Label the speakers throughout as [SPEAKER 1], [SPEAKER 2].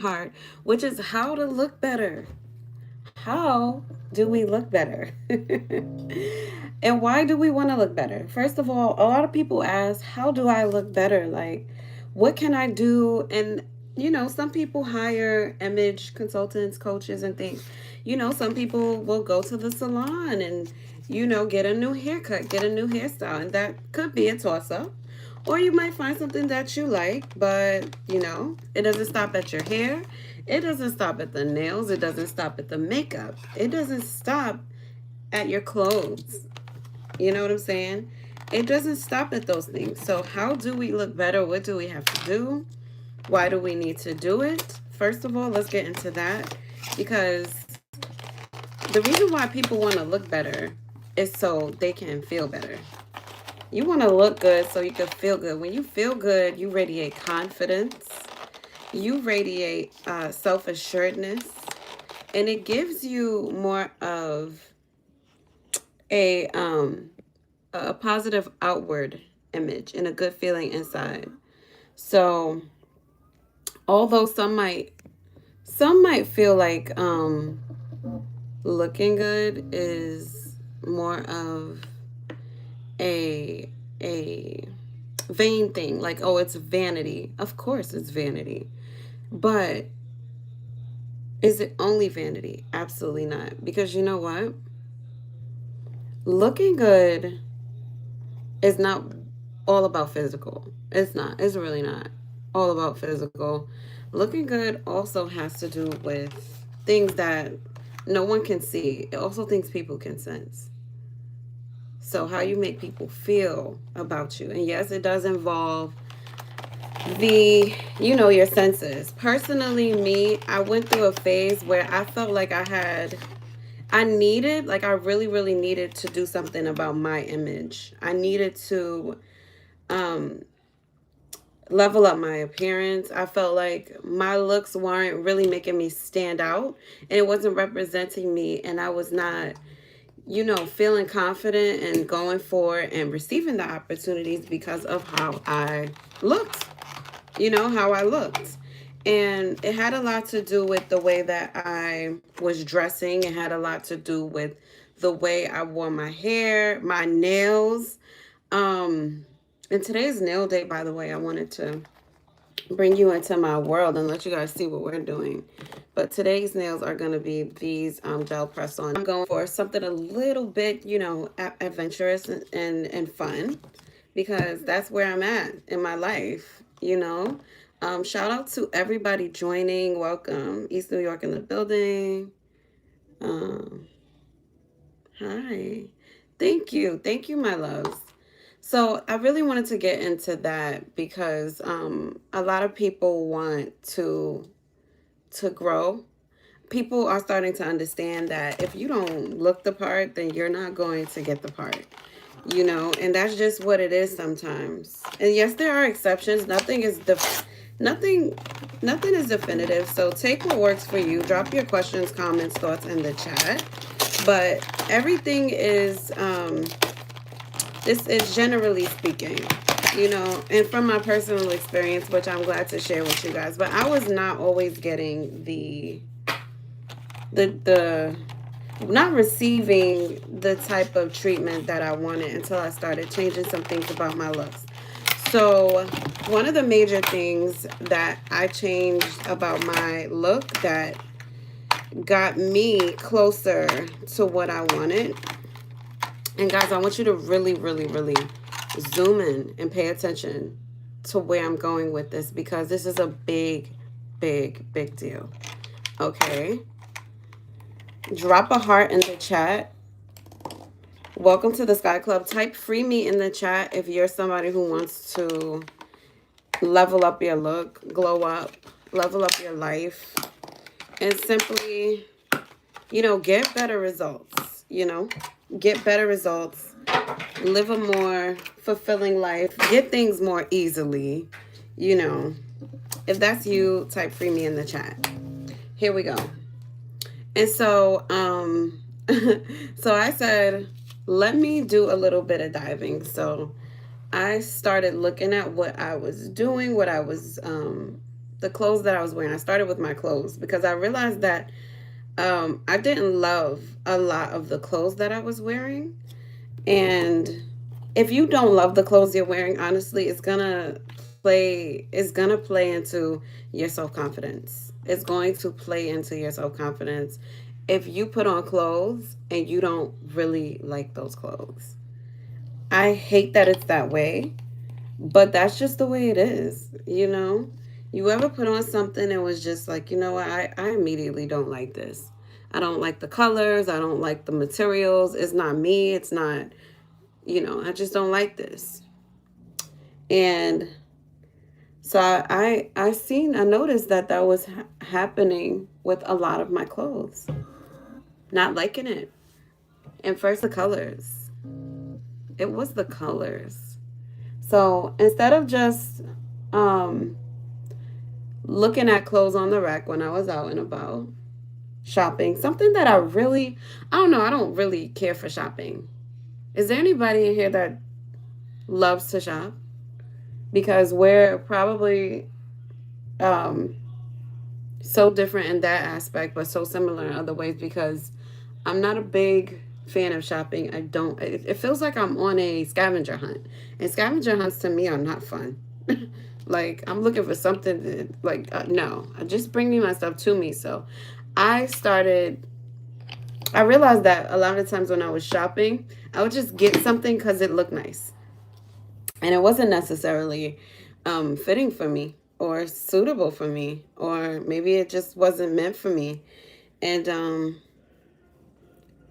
[SPEAKER 1] part, which is how to look better. How do we look better? And why do we want to look better? First of all, a lot of people ask, how do I look better? Like, what can I do? And, some people hire image consultants, coaches, and things. Some people will go to the salon and, get a new haircut, get a new hairstyle. And that could be a toss up. Or you might find something that you like, but it doesn't stop at your hair. It doesn't stop at the nails. It doesn't stop at the makeup. It doesn't stop at your clothes. You know what I'm saying? It doesn't stop at those things. So, how do we look better? What do we have to do? Why do we need to do it? First of all, let's get into that because the reason why people want to look better is so they can feel better. You want to look good so you can feel good. When you feel good, you radiate confidence, you radiate self assuredness, and it gives you more of a um, a positive outward image and a good feeling inside. So, although some might feel like looking good is more of a a vain thing, like, oh, it's vanity. Of course it's vanity. But is it only vanity? Absolutely not. Because you know what? Looking good is not all about physical. It's not. It's really not all about physical. Looking good also has to do with things that no one can see. It also things people can sense. So how you make people feel about you. And yes, it does involve your senses. Personally, me, I went through a phase where I felt like I really, really needed to do something about my image. I needed to um, level up my appearance. I felt like my looks weren't really making me stand out and it wasn't representing me. And I was not, feeling confident and going for and receiving the opportunities because of how I looked, how I looked. And it had a lot to do with the way that I was dressing. It had a lot to do with the way I wore my hair, my nails. And today's nail day, by the way, I wanted to bring you into my world and let you guys see what we're doing. But today's nails are going to be these gel press on. I'm going for something a little bit, adventurous and fun because that's where I'm at in my life. Shout out to everybody joining. Welcome. East New York in the building. Um, Hi. Thank you. Thank you, my loves. So I really wanted to get into that because a lot of people want to grow. People are starting to understand that if you don't look the part, then you're not going to get the part. And that's just what it is sometimes. And yes, there are exceptions. Nothing nothing is definitive. So take what works for you. Drop your questions, comments, thoughts in the chat. But everything is this is generally speaking, and from my personal experience, which I'm glad to share with you guys. But I was not always getting the not receiving the type of treatment that I wanted until I started changing some things about my looks. So, one of the major things that I changed about my look that got me closer to what I wanted. And guys, I want you to really, really, really zoom in and pay attention to where I'm going with this because this is a big, big, big deal. Okay. Drop a heart in the chat. Welcome to the Sky Club. Type free me in the chat if you're somebody who wants to level up your look, glow up, level up your life, and simply, get better results, get better results, live a more fulfilling life, get things more easily, you know. If that's you, type free me in the chat. Here we go. And so, so I said, let me do a little bit of diving. So I started looking at what I was doing, what I was the clothes that I was wearing. I started with my clothes because I realized that I didn't love a lot of the clothes that I was wearing. And if you don't love the clothes you're wearing, honestly, it's gonna play into your self-confidence. It's going to play into your self-confidence if you put on clothes and you don't really like those clothes. I hate that it's that way, but that's just the way it is, you know? You ever put on something and was just like, you know what, I immediately don't like this. I don't like the colors. I don't like the materials. It's not me. It's not, I just don't like this. And so I noticed that that was happening with a lot of my clothes. Not liking it. And first, the colors. It was the colors. So instead of just um, looking at clothes on the rack when I was out and about shopping, something that I don't know, I don't really care for shopping. Is there anybody in here that loves to shop? Because we're probably um, so different in that aspect, but so similar in other ways because I'm not a big fan of shopping. I don't, it feels like I'm on a scavenger hunt. And scavenger hunts to me are not fun. Like, I'm looking for something that, like, no, just bring me my stuff to me. So I started, I realized that a lot of times when I was shopping, I would just get something because it looked nice. And it wasn't necessarily fitting for me or suitable for me, or maybe it just wasn't meant for me. And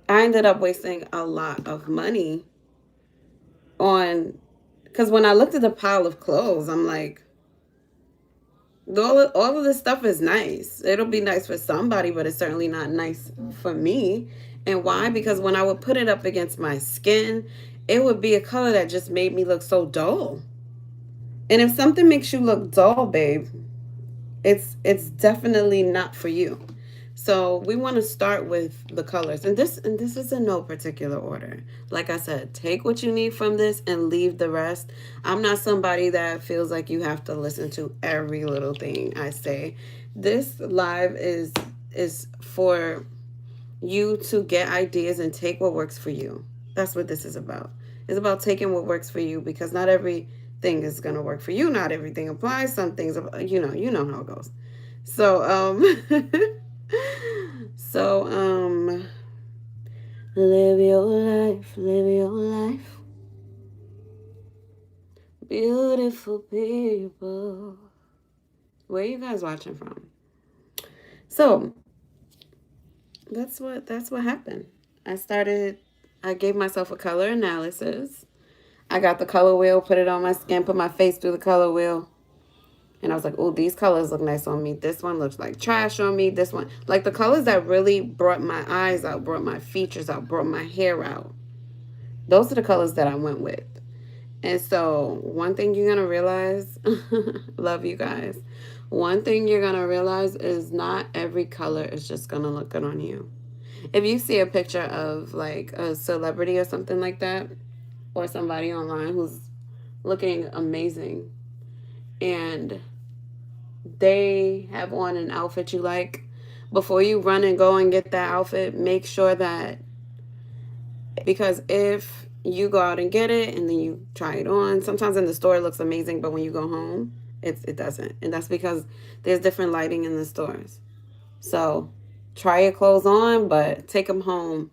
[SPEAKER 1] I ended up wasting a lot of money on, because when I looked at the pile of clothes, I'm like, all of this stuff is nice. It'll be nice for somebody, but it's certainly not nice for me. And why? Because when I would put it up against my skin, it would be a color that just made me look so dull. And if something makes you look dull, babe, it's definitely not for you. So we want to start with the colors, and this is in no particular order. Like I said, take what you need from this and leave the rest. I'm not somebody that feels like you have to listen to every little thing I say. This live is for you to get ideas and take what works for you. That's what this is about. It's about taking what works for you, because not everything is going to work for you. Not everything applies. Some things, you know how it goes. So, so, live your life, beautiful people. Where are you guys watching from? So, that's what happened. I gave myself a color analysis. I got the color wheel, put it on my skin, put my face through the color wheel. And I was like, oh, these colors look nice on me. This one looks like trash on me. This one, like the colors that really brought my eyes out, brought my features out, brought my hair out. Those are the colors that I went with. And so one thing you're going to realize, love you guys. One thing you're going to realize is not every color is just going to look good on you. If you see a picture of like a celebrity or something like that, or somebody online who's looking amazing, and they have on an outfit you like, before you run and go and get that outfit, make sure that, because if you go out and get it and then you try it on, sometimes in the store it looks amazing, but when you go home, it doesn't. And that's because there's different lighting in the stores. So try your clothes on, but take them home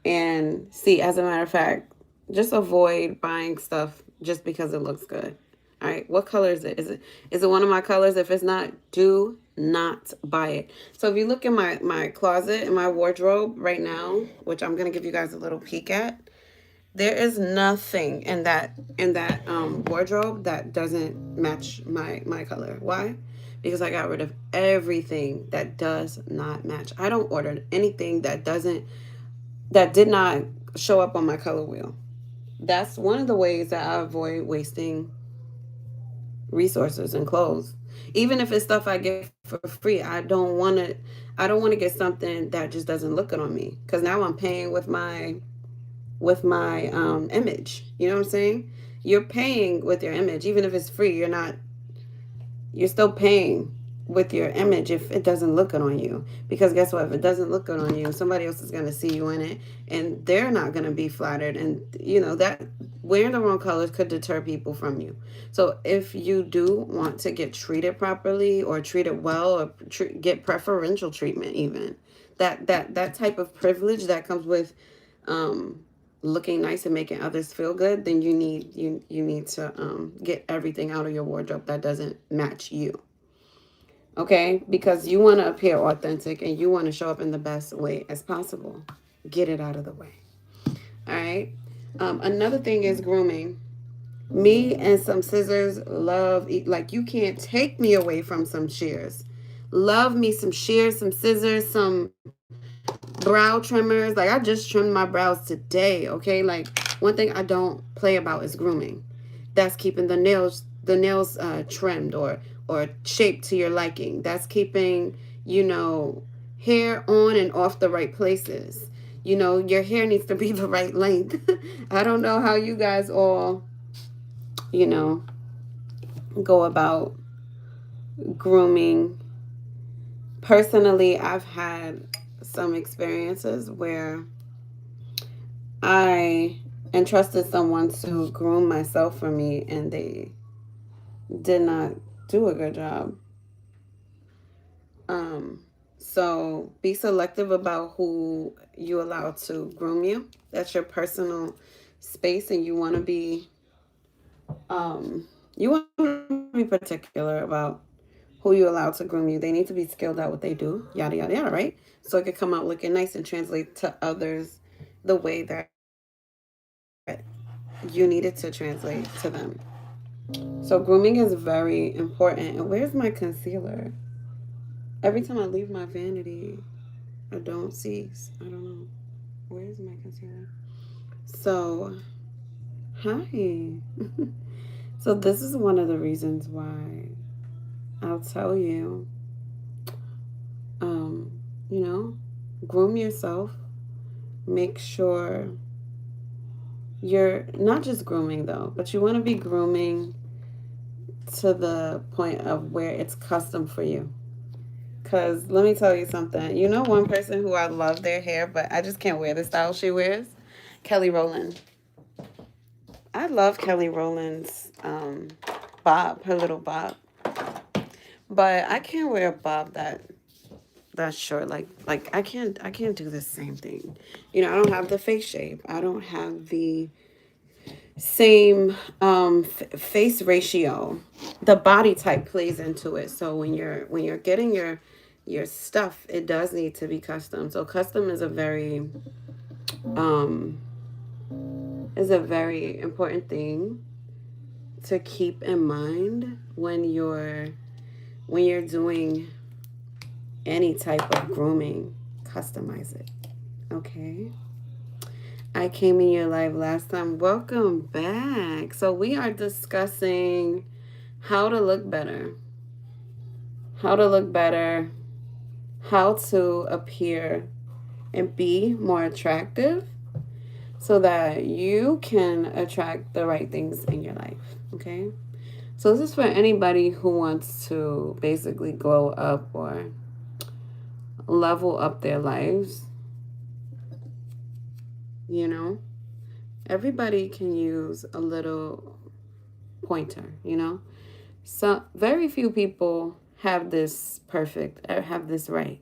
[SPEAKER 1] and see. As a matter of fact, just avoid buying stuff just because it looks good. All right, what color is it? Is it one of my colors? If it's not, do not buy it. So if you look in my closet, in my wardrobe right now, which I'm gonna give you guys a little peek at, there is nothing in that wardrobe that doesn't match my color. Why? Because I got rid of everything that does not match. I don't order anything that did not show up on my color wheel. That's one of the ways that I avoid wasting resources and clothes. Even if it's stuff I get for free, I don't want to get something that just doesn't look good on me, cuz now I'm paying with my image. You know what I'm saying? You're paying with your image. Even if it's free, you're not You're still paying with your image if it doesn't look good on you. Because guess what? If it doesn't look good on you, somebody else is going to see you in it and they're not going to be flattered. And, that wearing the wrong colors could deter people from you. So if you do want to get treated properly or treated well or get preferential treatment, even that type of privilege that comes with um, looking nice and making others feel good, then you need to get everything out of your wardrobe that doesn't match you. Okay, because you want to appear authentic and you want to show up in the best way as possible. Get it out of the way. All right. Another thing is grooming. Me and some scissors love, like, you can't take me away from some shears. Love me some shears, some scissors, some brow trimmers. Like, I just trimmed my brows today. Okay, like, one thing I don't play about is grooming. That's keeping the nails trimmed or shaped to your liking. That's keeping, hair on and off the right places. Your hair needs to be the right length. I don't know how you guys all, you know go about grooming. Personally, I've had some experiences where I entrusted someone to groom myself for me and they did not do a good job. Um, so be selective about who you allow to groom you. That's your personal space, and you want to be particular about who you allow to groom you. They need to be skilled at what they do, yada yada yada, right? So it could come out looking nice and translate to others the way that you need it to translate to them. So grooming is very important. And where's my concealer? Every time I leave my vanity, I don't cease. I don't know. Where's my concealer? So, hi. So this is one of the reasons why I'll tell you, um, you know, groom yourself. Make sure you're not just grooming though, but you want to be grooming to the point of where it's custom for you. Because let me tell you something. One person who I love their hair, but I just can't wear the style she wears? Kelly Rowland. I love Kelly Rowland's bob, her little bob. But I can't wear a bob that's short. Like I can't do the same thing. I don't have the face shape. I don't have the same face ratio. The body type plays into it. So when you're getting your stuff, it does need to be custom. So custom um is a very important thing to keep in mind when you're doing any type of grooming. Customize it. Okay. I came in your live last time. Welcome back. So we are discussing how to look better. How to look better, how to appear and be more attractive so that you can attract the right things in your life. Okay? So this is for anybody who wants to basically glow up or level up their lives. Everybody can use a little pointer. So very few people have this perfect or have this right.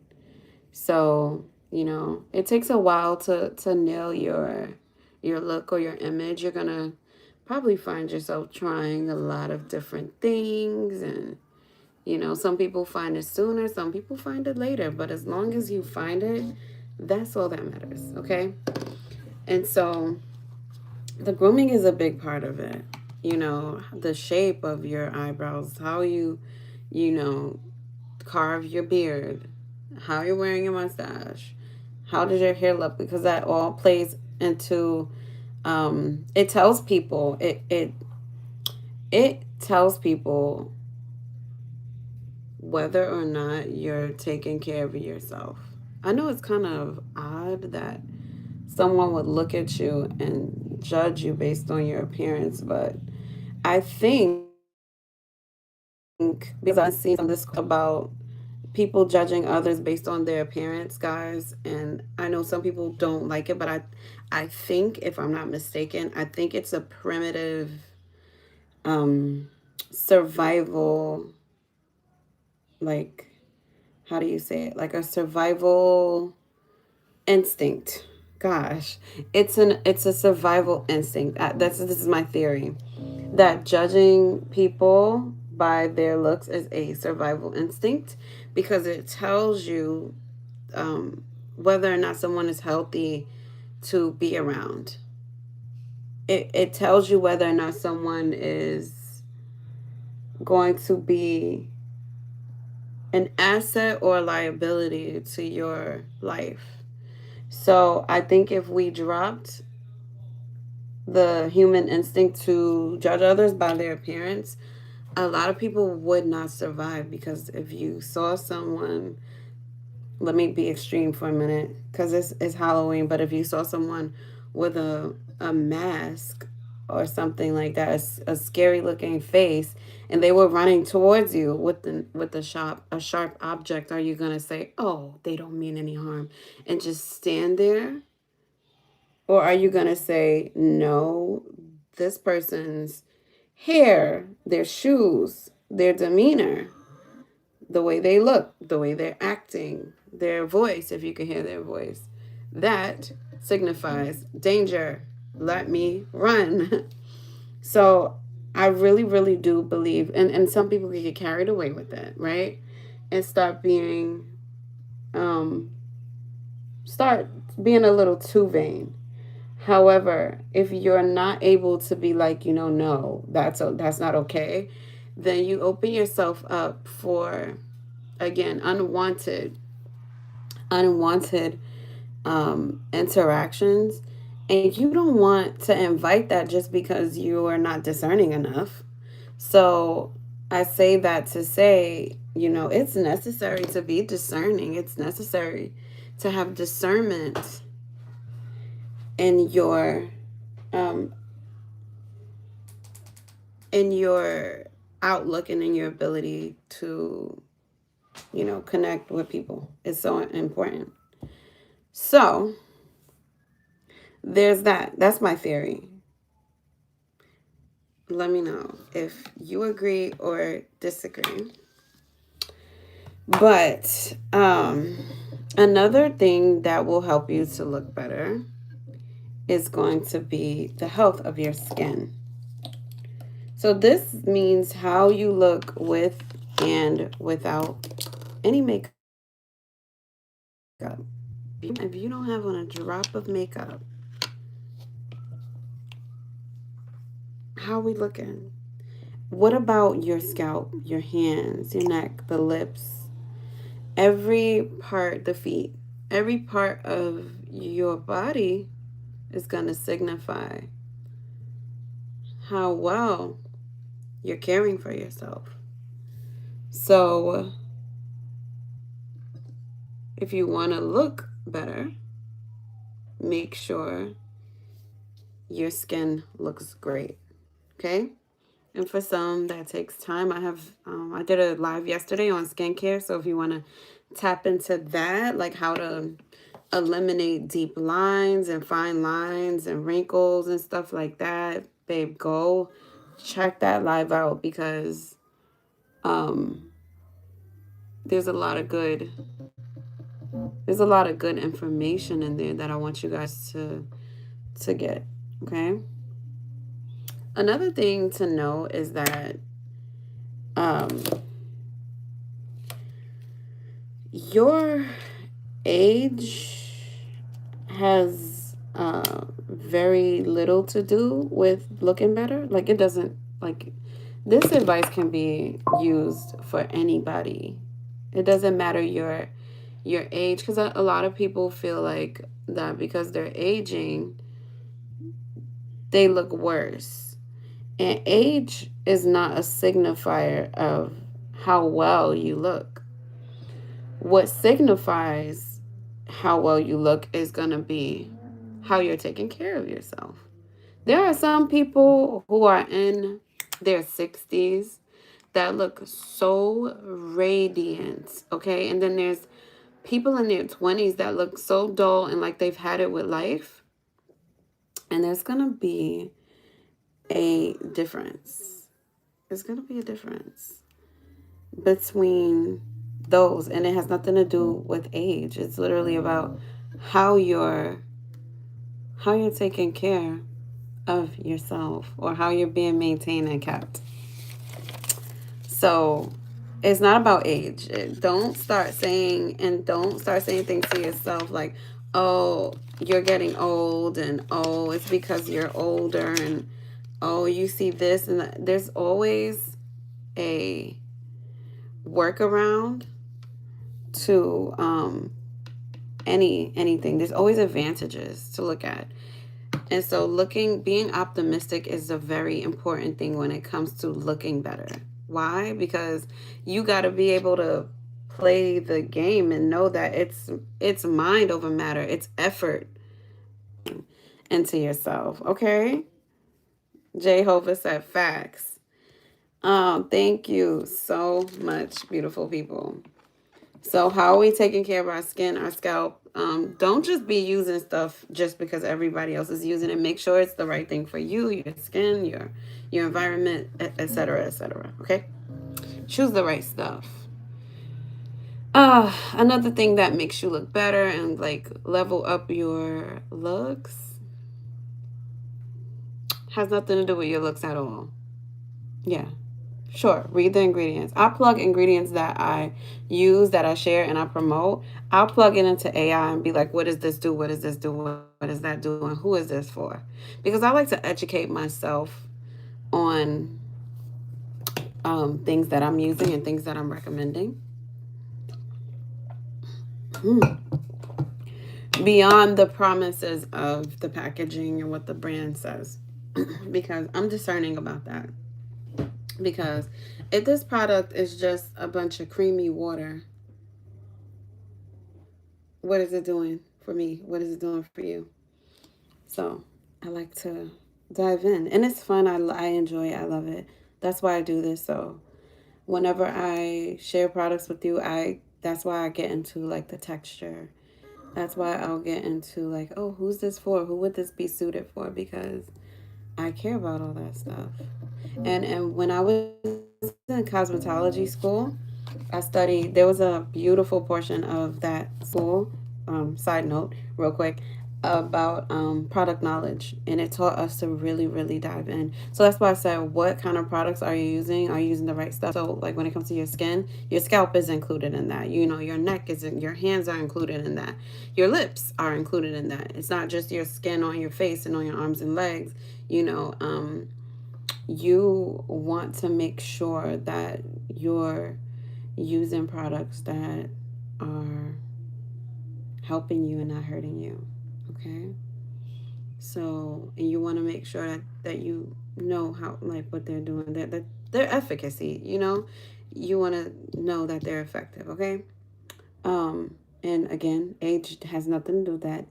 [SPEAKER 1] So, it takes a while to nail your look or your image. You're gonna probably find yourself trying a lot of different things, and some people find it sooner, some people find it later, but as long as you find it, that's all that matters. Okay. And so the grooming is a big part of it. The shape of your eyebrows, how you carve your beard, how you're wearing your mustache, how does your hair look, because that all plays into it tells people it tells people whether or not you're taking care of yourself. I know it's kind of odd that someone would look at you and judge you based on your appearance, but I think because I've seen some this about people judging others based on their appearance, guys, and I know some people don't like it, but I think, if I'm not mistaken, I think it's a primitive um survival, like, how do you say it, like a survival instinct. Gosh, it's a survival instinct. This is my theory, that judging people by their looks is a survival instinct, because it tells you whether or not someone is healthy to be around. It tells you whether or not someone is going to be an asset or a liability to your life. So I think if we dropped the human instinct to judge others by their appearance, a lot of people would not survive. Because if you saw someone, let me be extreme for a minute because it's Halloween, but if you saw someone with a mask or something like that, a scary looking face, and they were running towards you with a sharp object, are you gonna say, "Oh, they don't mean any harm," and just stand there? Or are you gonna say, "No, this person's hair, their shoes, their demeanor, the way they look, the way they're acting, their voice, if you can hear their voice, that signifies danger. Let me run." So I really, really do believe, and some people can get carried away with it, right? And um, start being a little too vain. However, if you're not able to be like, no, that's not okay, then you open yourself up for, again, unwanted interactions, and you don't want to invite that just because you are not discerning enough. So I say that to say, it's necessary to be discerning. It's necessary to have discernment in um your outlook and in your ability to, connect with people. It's so important. So there's that. That's my theory. Let me know if you agree or disagree. But another thing that will help you to look better is going to be the health of your skin. So this means how you look with and without any makeup. If you don't have on a drop of makeup, how are we looking? What about your scalp, your hands, your neck, the lips, every part, the feet, every part of your body is going to signify how well you're caring for yourself. So if you want to look better, make sure your skin looks great. Okay? And for some, that takes time. I did a live yesterday on skincare. So if you want to tap into that, like how to eliminate deep lines and fine lines and wrinkles and stuff like that, babe, go check that live out, because um, there's a lot of good information in there that I want you guys to get. Okay. Another thing to know is that um, your age has very little to do with looking better. Like, it doesn't, like, this advice can be used for anybody. It doesn't matter your age, because a lot of people feel like that because they're aging, they look worse. And age is not a signifier of how well you look. What signifies how well you look is going to be how you're taking care of yourself. There are some people who are in their 60s that look so radiant, okay? And then there's people in their 20s that look so dull and like they've had it with life. And there's gonna be a difference. There's gonna be a difference between those, and it has nothing to do with age. It's literally about how you're taking care of yourself, or how you're being maintained and kept. So it's not about age. Don't start saying things to yourself like, oh, you're getting old, and oh, it's because you're older, and oh, you see this and that. There's always a workaround to anything. There's always advantages to look at. And so being optimistic is a very important thing when it comes to looking better. Why? Because you got to be able to play the game and know that it's mind over matter. It's effort into yourself. Okay? Jehovah said facts. Thank you so much, beautiful people. So how are we taking care of our skin, our scalp? Don't just be using stuff just because everybody else is using it. Make sure it's the right thing for you, your skin, your environment, etc., etc. Okay? Choose the right stuff. Another thing that makes you look better and like level up your looks has nothing to do with your looks at all. Yeah. Sure, read the ingredients. I plug ingredients that I use, that I share, and I promote. I'll plug it into AI and be like, what does this do? What does this do? What does that do? And who is this for? Because I like to educate myself on things that I'm using and things that I'm recommending. Beyond the promises of the packaging and what the brand says. Because I'm discerning about that. Because if this product is just a bunch of creamy water, what is it doing for me? What is it doing for you? So I like to dive in, and it's fun. I enjoy it. I love it. That's why I do this. So whenever I share products with you, that's why I get into like the texture. That's why I'll get into like, oh, who's this for? Who would this be suited for? Because I care about all that stuff. And when I was in cosmetology school, I studied. There was a beautiful portion of that school. Side note, real quick, about product knowledge, and it taught us to really, really dive in. So that's why I said, what kind of products are you using? Are you using the right stuff? So, like when it comes to your skin, your scalp is included in that. You know, your neck is in, your hands are included in that. Your lips are included in that. It's not just your skin on your face and on your arms and legs. You know, you want to make sure that you're using products that are helping you and not hurting you. Okay? So, and you want to make sure that you know how, like, what they're doing, that their efficacy, you know, you want to know that they're effective. Okay? And again, age has nothing to do with that.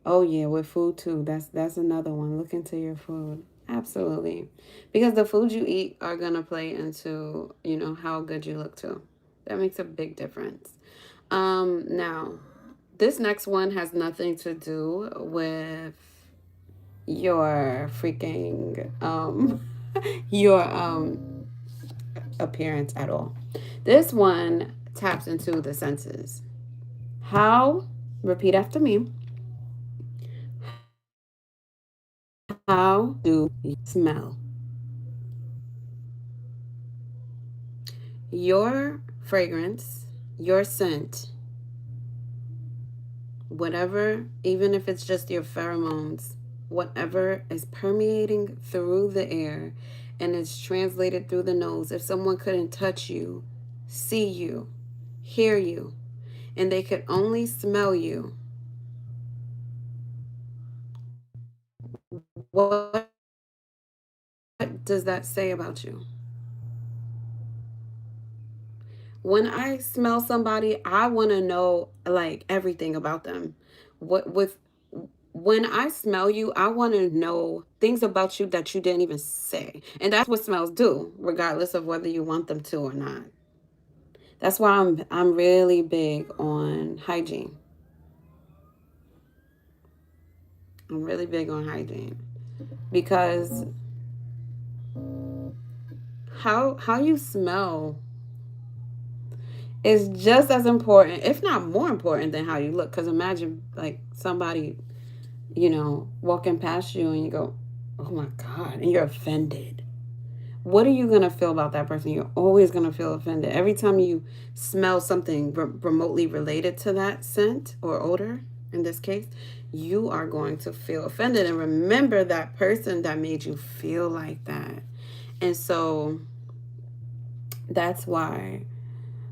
[SPEAKER 1] Oh yeah, with food too. That's another one. Look into your food. Absolutely. Because the food you eat are gonna play into, you know, how good you look too. That makes a big difference. Now, this next one has nothing to do with your freaking your appearance at all. This one taps into the senses. How, repeat after me, how do you smell? Your fragrance, your scent, whatever, even if it's just your pheromones, whatever is permeating through the air and is translated through the nose. If someone couldn't touch you, see you, hear you, and they could only smell you, what does that say about you? When I smell somebody, I want to know like everything about them. What with When I smell you, I want to know things about you that you didn't even say. And that's what smells do, regardless of whether you want them to or not. That's why I'm really big on hygiene. I'm really big on hygiene because how you smell is just as important, if not more important, than how you look. Because imagine like somebody, walking past you and you go, "Oh my God," and you're offended. What are you going to feel about that person? You're always going to feel offended. Every time you smell something remotely related to that scent or odor, in this case, you are going to feel offended and remember that person that made you feel like that. And so that's why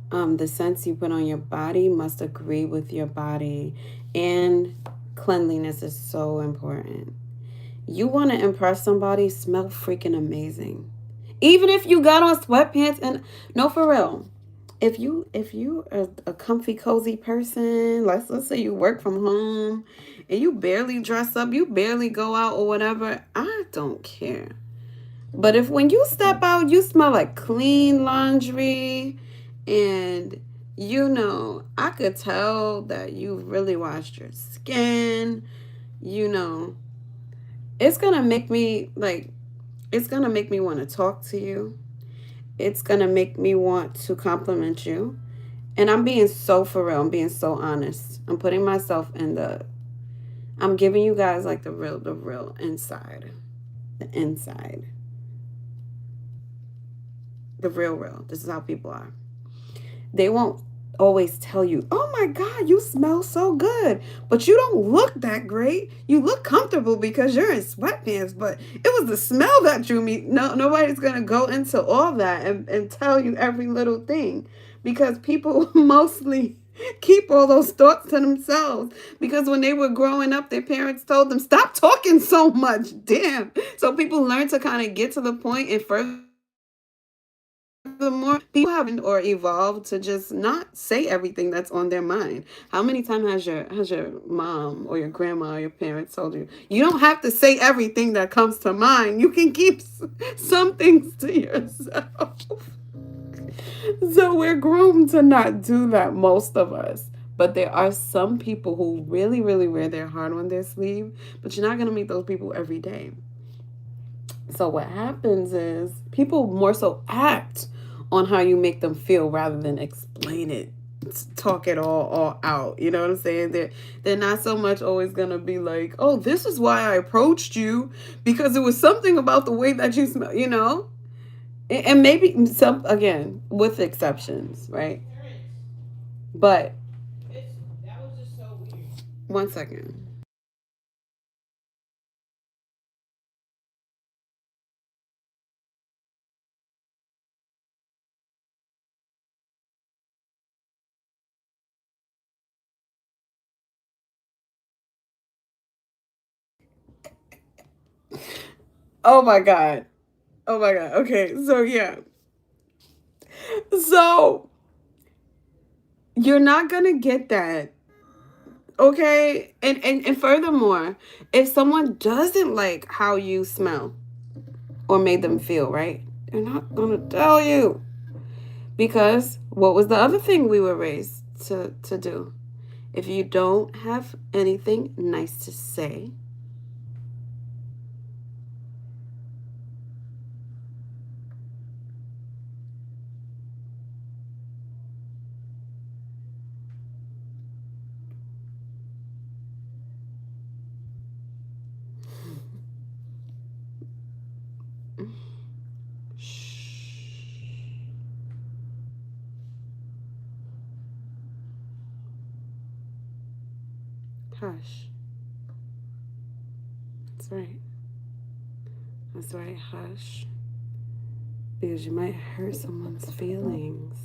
[SPEAKER 1] the scents you put on your body must agree with your body, and cleanliness is so important. You want to impress somebody, smell freaking amazing. Even if you got on sweatpants and no, for real. If you are a comfy cozy person, let's say you work from home and you barely dress up, you barely go out or whatever, I don't care. But if when you step out, you smell like clean laundry and I could tell that you really washed your skin, you know, it's going to make me like it's going to make me want to talk to you. It's going to make me want to compliment you. And I'm being so for real. I'm being so honest. I'm putting myself I'm giving you guys like the real inside. The inside. The real. This is how people are. They won't always tell you, "Oh my God, you smell so good," but you don't look that great. You look comfortable because you're in sweatpants, but it was the smell that drew me. No, nobody's gonna go into all that and tell you every little thing because people mostly keep all those thoughts to themselves because when they were growing up, their parents told them, "Stop talking so much." Damn. So people learn to kind of get to the point and furthermore, people have or evolved to just not say everything that's on their mind. How many times has your mom or your grandma or your parents told you you don't have to say everything that comes to mind? You can keep some things to yourself. So we're groomed to not do that, most of us. But there are some people who really, really wear their heart on their sleeve. But you're not gonna meet those people every day. So what happens is people more so act on how you make them feel rather than explain it, talk it all out. You know what I'm saying? They're not so much always gonna be like, "Oh, this is why I approached you because it was something about the way that you smell." And maybe some, again, with exceptions, right? But one second. Oh my god. Oh my god. Okay, so yeah. So you're not gonna get that. Okay, and furthermore, if someone doesn't like how you smell or made them feel, right, they're not gonna tell you because what was the other thing we were raised to do? If you don't have anything nice to say, shh, hush. That's right. That's right. Hush, because you might hurt someone's feelings,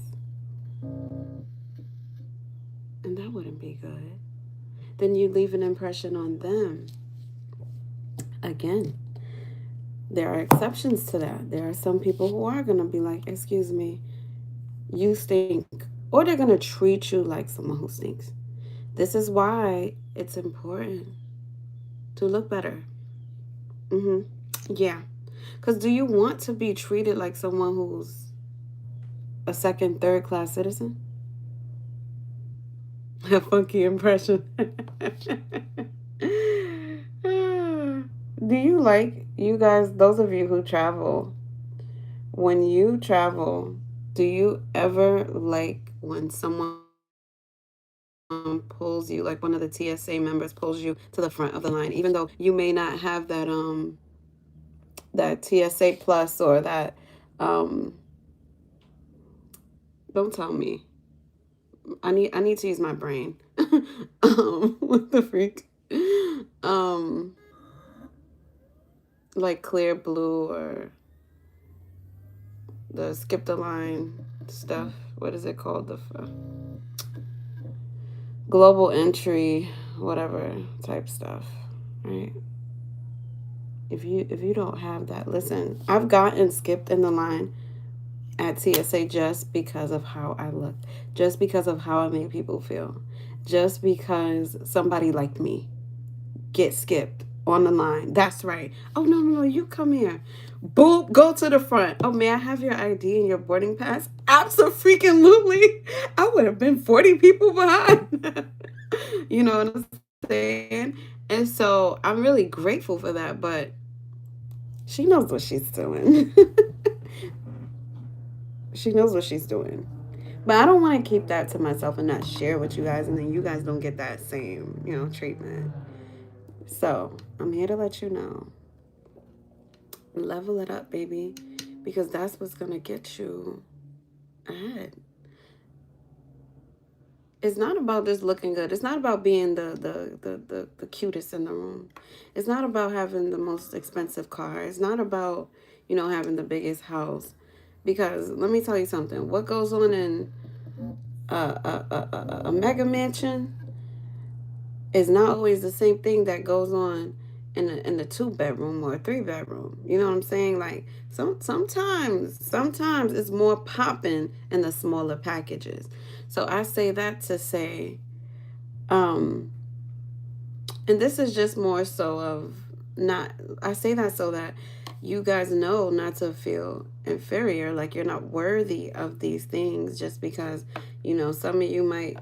[SPEAKER 1] and that wouldn't be good. Then you leave an impression on them. Again, there are exceptions to that. There are some people who are going to be like, "Excuse me, you stink." Or they're going to treat you like someone who stinks. This is why it's important. to look better. Yeah. Because do you want to be treated like someone who's a second, third class citizen? A funky impression. Do you like, you guys, those of you who travel, when you travel, do you ever like when someone pulls you, like one of the TSA members pulls you to the front of the line, even though you may not have that TSA plus or that um don't tell me. I need to use my brain. What the freak? Um like clear blue or the skip the line stuff. What is it called? The global entry, whatever type stuff, right? If you don't have that, listen. I've gotten skipped in the line at TSA just because of how I looked, just because of how I made people feel, just because somebody liked me. Get skipped on the line. That's right. Oh no, you come here. Boop, go to the front. Oh, may I have your ID and your boarding pass? Absolutely. I would have been 40 people behind. You know what I'm saying? And so I'm really grateful for that, but she knows what she's doing. She knows what she's doing. But I don't want to keep that to myself and not share with you guys, and then you guys don't get that same, treatment. So I'm here to let you know. Level it up, baby, because that's what's going to get you ahead. It's not about just looking good. It's not about being the cutest in the room. It's not about having the most expensive car. It's not about, having the biggest house. Because let me tell you something. What goes on in a mega mansion is not always the same thing that goes on in the 2 bedroom or a 3 bedroom. You know what I'm saying? Like sometimes it's more popping in the smaller packages. So I say that to say, and this is just more so of not. I say that so that you guys know not to feel inferior, like you're not worthy of these things just because some of you might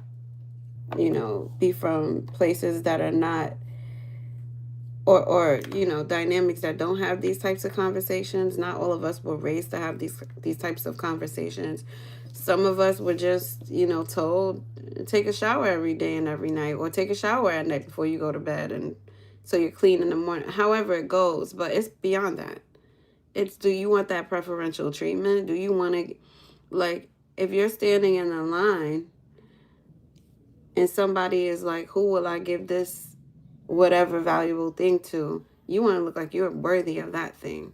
[SPEAKER 1] be from places that are not or dynamics that don't have these types of conversations. Not all of us were raised to have these types of conversations. Some of us were just told take a shower every day and every night, or take a shower at night before you go to bed, and so you're clean in the morning, however it goes. But it's beyond that. It's, do you want that preferential treatment? Do you want to, like, if you're standing in the line and somebody is like, who will I give this whatever valuable thing to, you want to look like you're worthy of that thing.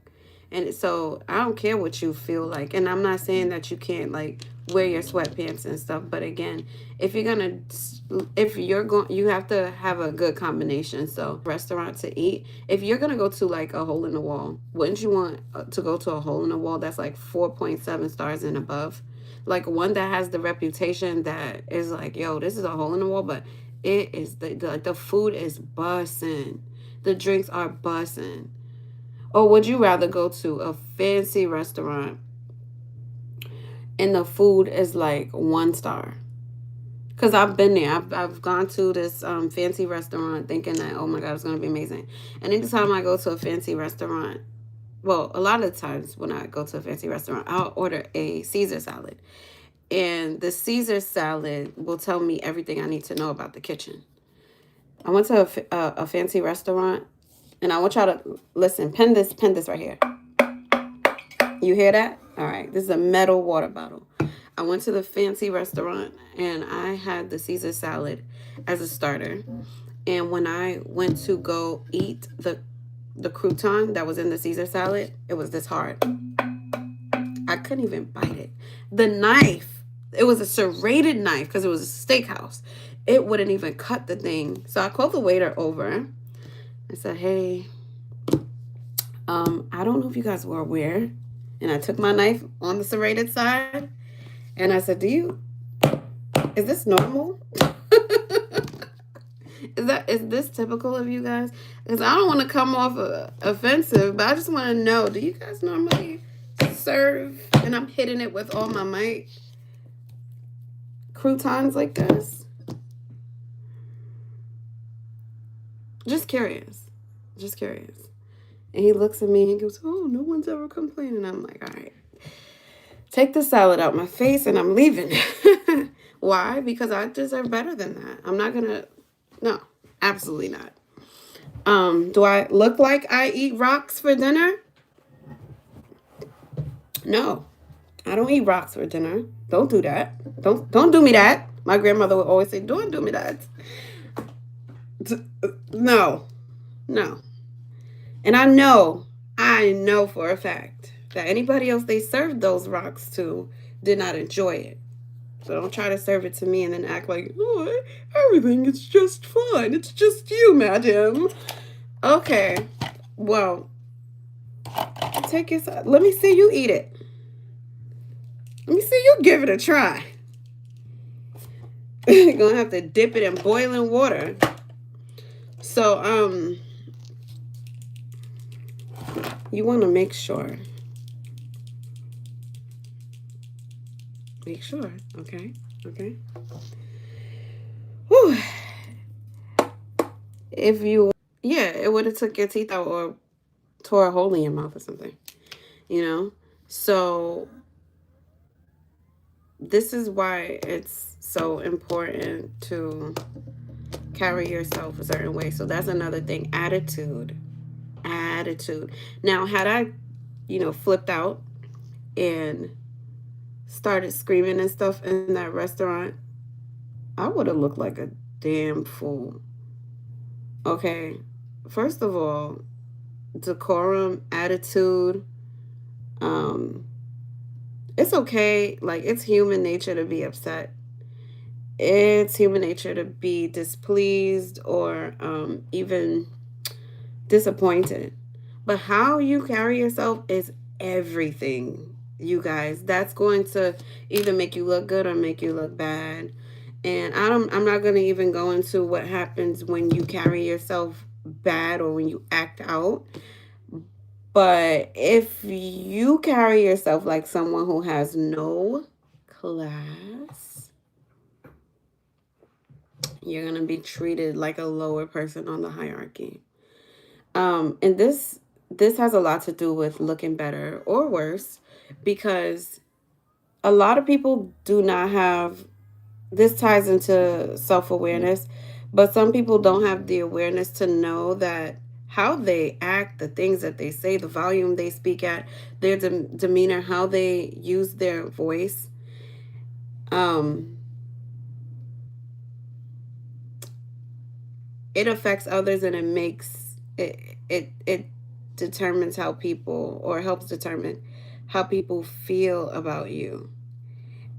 [SPEAKER 1] And so I don't care what you feel like. And I'm not saying that you can't like wear your sweatpants and stuff. But again, if you're going, you have to have a good combination. So restaurant to eat, if you're going to go to like a hole in the wall, wouldn't you want to go to a hole in the wall that's like 4.7 stars and above? Like one that has the reputation that is like, yo, this is a hole in the wall, but it is the food is bussing. The drinks are bussing. Or would you rather go to a fancy restaurant and the food is like 1 star? Because I've been there. I've gone to this fancy restaurant thinking that, oh my God, it's going to be amazing. And anytime I go to a fancy restaurant, well, a lot of times when I go to a fancy restaurant, I'll order a Caesar salad. And the Caesar salad will tell me everything I need to know about the kitchen. I went to a fancy restaurant, and I want y'all to listen. Pin this right here. You hear that? All right. This is a metal water bottle. I went to the fancy restaurant, and I had the Caesar salad as a starter. And when I went to go eat the crouton that was in the Caesar salad, it was this hard. I couldn't even bite it. The knife, it was a serrated knife because it was a steakhouse. It wouldn't even cut the thing. So I called the waiter over. I said, hey, I don't know if you guys were aware. And I took my knife on the serrated side. And I said, is this normal? is this typical of you guys? Because I don't want to come off offensive, but I just want to know, do you guys normally serve and I'm hitting it with all my might croutons like this? Just curious. Just curious. And he looks at me and he goes, oh, no one's ever complaining. I'm like, all right, take the salad out my face and I'm leaving. Why? Because I deserve better than that. I'm not gonna, no, absolutely not. Do I look like I eat rocks for dinner? No, I don't eat rocks for dinner. Don't do that. Don't do me that. My grandmother would always say, don't do me that. No, no. And I know for a fact that anybody else they served those rocks to did not enjoy it. So don't try to serve it to me and then act like, oh, everything is just fine. It's just you, madam. Okay, well, take your side. Let me see you eat it. Let me see you give it a try. You're gonna have to dip it in boiling water. So, you want to make sure. Make sure, okay? Okay. Whew. If you, yeah, it would have took your teeth out or tore a hole in your mouth or something, you know? So this is why it's so important to carry yourself a certain way. So that's another thing. Attitude. Now, had I, flipped out and started screaming and stuff in that restaurant, I would have looked like a damn fool. Okay. First of all, decorum, attitude, it's okay. Like, it's human nature to be upset. It's human nature to be displeased or even disappointed. But how you carry yourself is everything, you guys. That's going to either make you look good or make you look bad. And I'm not going to even go into what happens when you carry yourself bad or when you act out. But if you carry yourself like someone who has no class, you're going to be treated like a lower person on the hierarchy. And this has a lot to do with looking better or worse, because a lot of people do not have, this ties into self-awareness, but some people don't have the awareness to know that how they act, the things that they say, the volume they speak at, their demeanor, how they use their voice, it affects others, and it determines how people, or helps determine how people feel about you.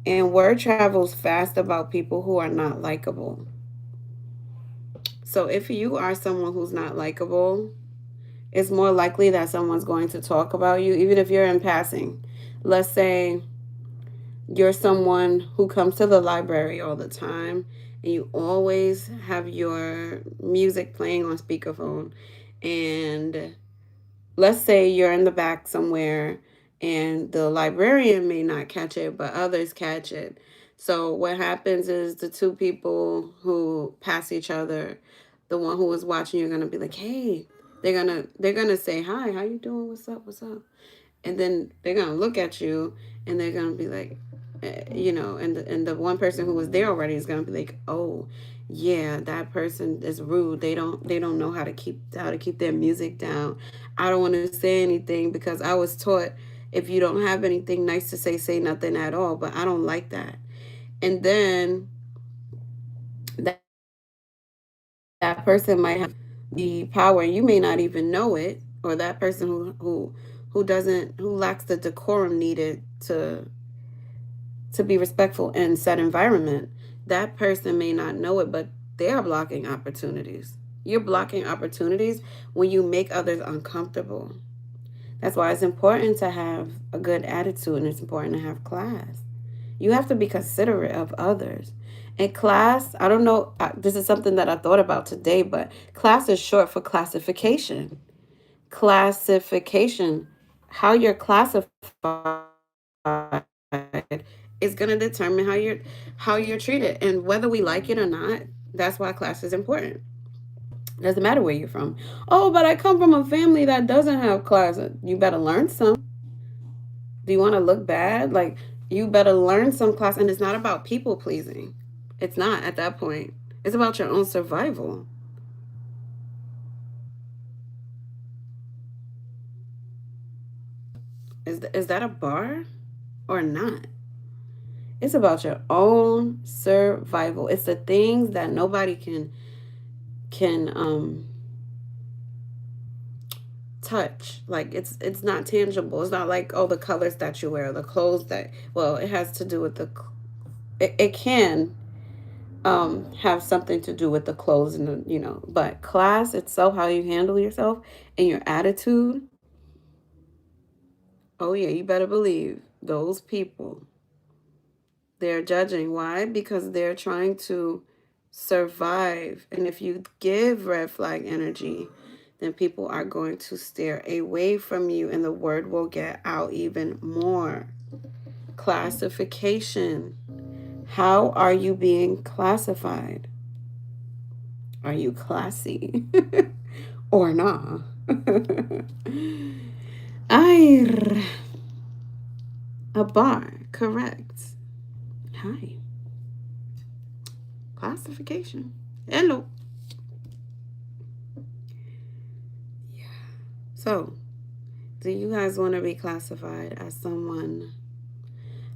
[SPEAKER 1] And word travels fast about people who are not likable. So if you are someone who's not likable, it's more likely that someone's going to talk about you, even if you're in passing. Let's say you're someone who comes to the library all the time and you always have your music playing on speakerphone. And let's say you're in the back somewhere and the librarian may not catch it, but others catch it. So what happens is the two people who pass each other, the one who was watching, you're gonna be like, hey, they're gonna say, hi, how you doing? What's up? And then they're gonna look at you and they're gonna be like, and the one person who was there already is gonna be like, oh, yeah, that person is rude. They don't know how to keep their music down. I don't want to say anything because I was taught if you don't have anything nice to say nothing at all. But I don't like that. And then that person might have the power, and you may not even know it, or that person who lacks the decorum needed to be respectful in said environment, that person may not know it, but they are blocking opportunities. You're blocking opportunities when you make others uncomfortable. That's why it's important to have a good attitude, and it's important to have class. You have to be considerate of others. A class, I don't know, this is something that I thought about today, but class is short for classification. Classification. How you're classified is going to determine how you're treated. And whether we like it or not, that's why class is important. Doesn't matter where you're from. Oh, but I come from a family that doesn't have class. You better learn some. Do you want to look bad? Like, you better learn some class. And it's not about people pleasing. It's not at that point. It's about your own survival. Is that a bar or not? It's about your own survival. It's the things that nobody can touch. Like it's not tangible. It's not like, oh, the colors that you wear, the clothes that, well, it has to do with it can have something to do with the clothes and but class itself, how you handle yourself and your attitude. Oh yeah, you better believe those people, they're judging. Why? Because they're trying to survive. And if you give red flag energy, then people are going to stare away from you and the word will get out even more. Classification. How are you being classified? Are you classy or not? I a bar, correct. Hi. Classification. Hello. Yeah. So, do you guys want to be classified as someone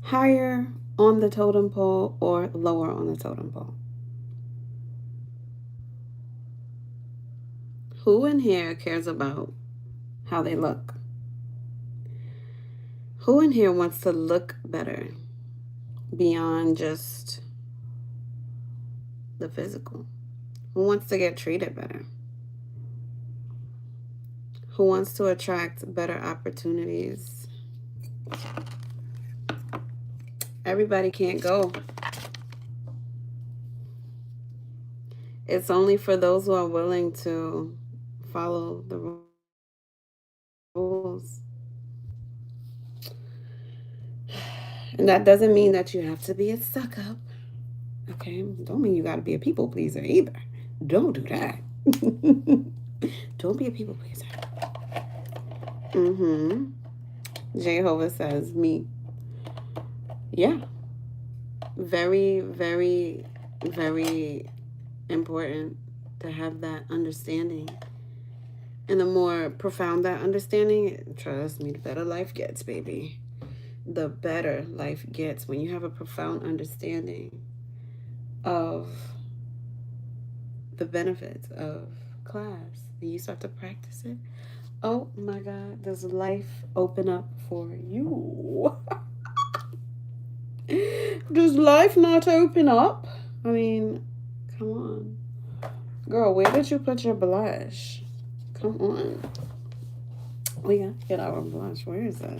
[SPEAKER 1] higher on the totem pole or lower on the totem pole? Who in here cares about how they look? Who in here wants to look better beyond just the physical? Who wants to get treated better? Who wants to attract better opportunities? Everybody can't go. It's only for those who are willing to follow the rules. And that doesn't mean that you have to be a suck up. Okay? Don't mean you got to be a people pleaser either. Don't do that. Don't be a people pleaser. Mm-hmm. Jehovah says me. Yeah. Very, very, very important to have that understanding. And the more profound that understanding, trust me, the better life gets, baby. The better life gets when you have a profound understanding of the benefits of class and you start to practice it. Oh my God, does life open up for you? Does life not open up? I mean, come on. Girl, where did you put your blush? Come on. We gotta get our blush. Where is that?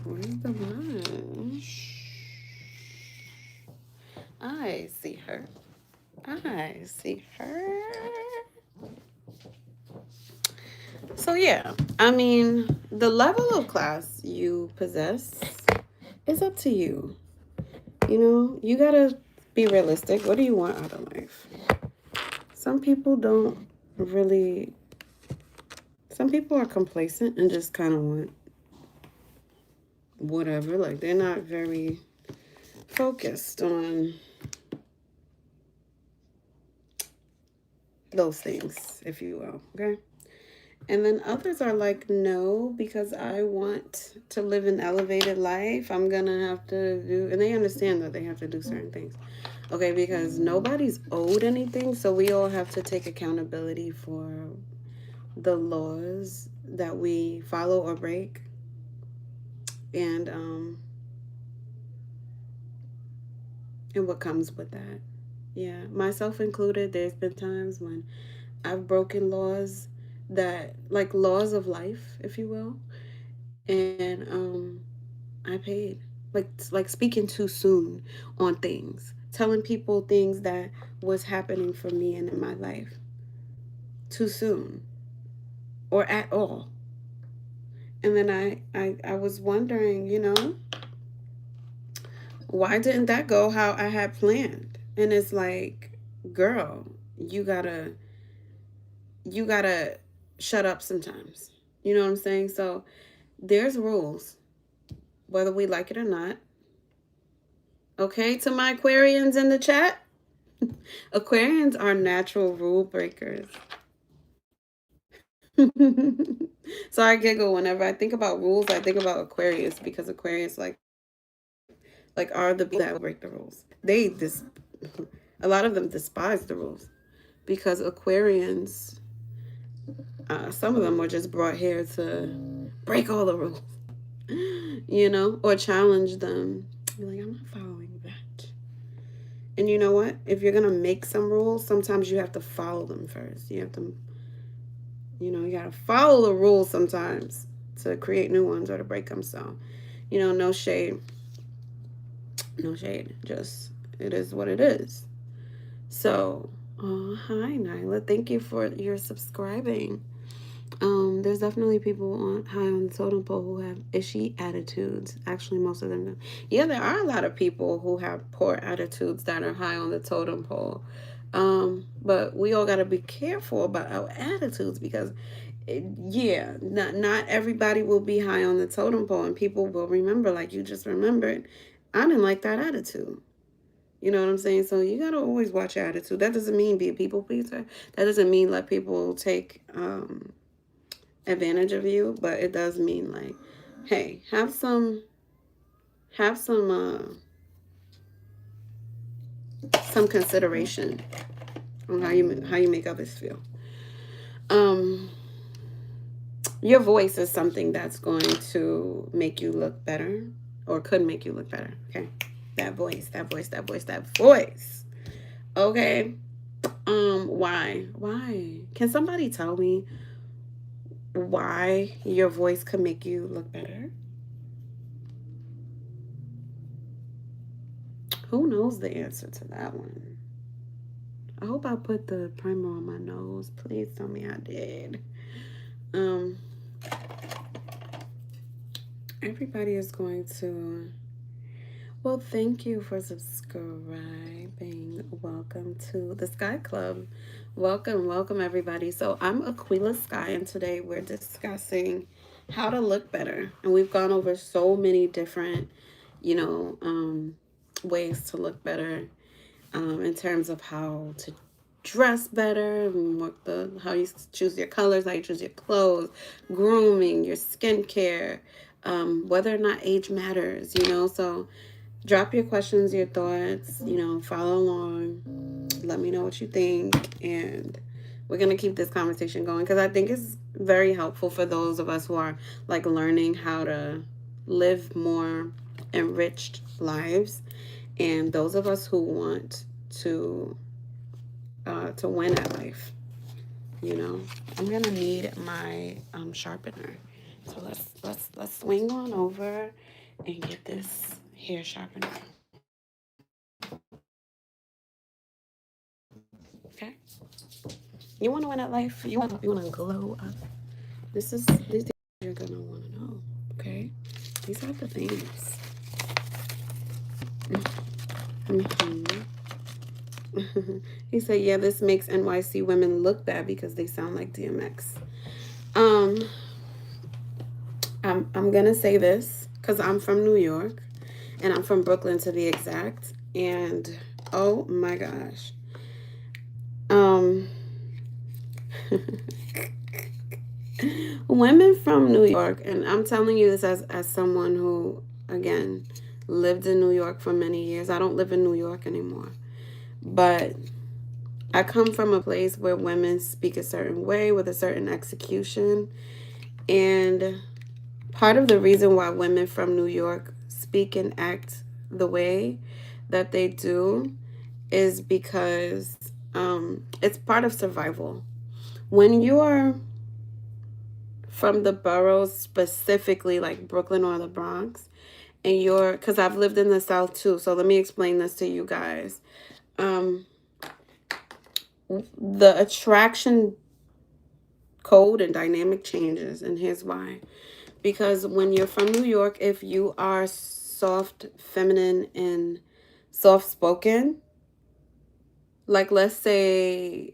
[SPEAKER 1] Where's the blush? I see her. I see her. So yeah, I mean, the level of class you possess is up to you. You gotta be realistic. What do you want out of life? Some people don't really, some people are complacent and just kind of want whatever. Like, they're not very focused on those things, if you will. Okay. And then others are like, no, because I want to live an elevated life, I'm going to have to do, and they understand that they have to do certain things. Okay, because nobody's owed anything, so we all have to take accountability for the laws that we follow or break. And what comes with that. Yeah, myself included, there's been times when I've broken laws that, like laws of life, if you will, and I paid, like speaking too soon on things, telling people things that was happening for me and in my life too soon or at all. And then I was wondering, why didn't that go how I had planned? And it's like, girl, you gotta shut up sometimes. You know what I'm saying? So there's rules, whether we like it or not. Okay, to my Aquarians in the chat, Aquarians are natural rule breakers. So I giggle whenever I think about rules. I think about Aquarius because Aquarius like are the people that break the rules. A lot of them despise the rules because Aquarians, some of them were just brought here to break all the rules, or challenge them. Be like, I'm not following that. And you know what? If you're gonna make some rules, sometimes you have to follow them first. You have to, you gotta follow the rules sometimes to create new ones or to break them. So, no shade, no shade. Just it is what it is. So, oh, hi Nyla. Thank you for your subscribing. There's definitely people high on the totem pole who have ishy attitudes. Actually, most of them do. Yeah, there are a lot of people who have poor attitudes that are high on the totem pole. But we all got to be careful about our attitudes because, not everybody will be high on the totem pole, and people will remember, like you just remembered, I didn't like that attitude. You know what I'm saying? So you got to always watch your attitude. That doesn't mean be a people pleaser. That doesn't mean let people take advantage of you, but it does mean like, hey, have some consideration on how you make others feel. Your voice is something that's going to make you look better or could make you look better. Okay, that voice. Okay. Why can somebody tell me why your voice could make you look better? Who knows the answer to that one? I hope I put the primer on my nose. Please tell me I did. Everybody is going to... Well, thank you for subscribing. Welcome to the Sky Club. Welcome everybody. So I'm Aquila Sky, and today we're discussing how to look better. And we've gone over so many different, ways to look better, in terms of how to dress better, how you choose your colors, how you choose your clothes, grooming, your skincare, whether or not age matters, So drop your questions, your thoughts, follow along. Let me know what you think. And we're going to keep this conversation going because I think it's very helpful for those of us who are like learning how to live more enriched lives. And those of us who want to win at life, I'm going to need my sharpener. So let's swing on over and get this hair sharpener. Okay. You want to win at life? You want to glow up? These things you're gonna want to know. Okay. These are the things. He said, "Yeah, this makes NYC women look bad because they sound like DMX." I'm gonna say this because I'm from New York, and I'm from Brooklyn to be exact. And oh my gosh, women from New York, and I'm telling you this as someone who, again, lived in New York for many years. I don't live in New York anymore, but I come from a place where women speak a certain way with a certain execution. And part of the reason why women from New York speak and act the way that they do is because it's part of survival. When you're from the boroughs, specifically like Brooklyn or the Bronx, and you're, because I've lived in the South too, so let me explain this to you guys. Um, the attraction code and dynamic changes, and here's why. Because when you're from New York, if you are soft, feminine, and soft spoken, like let's say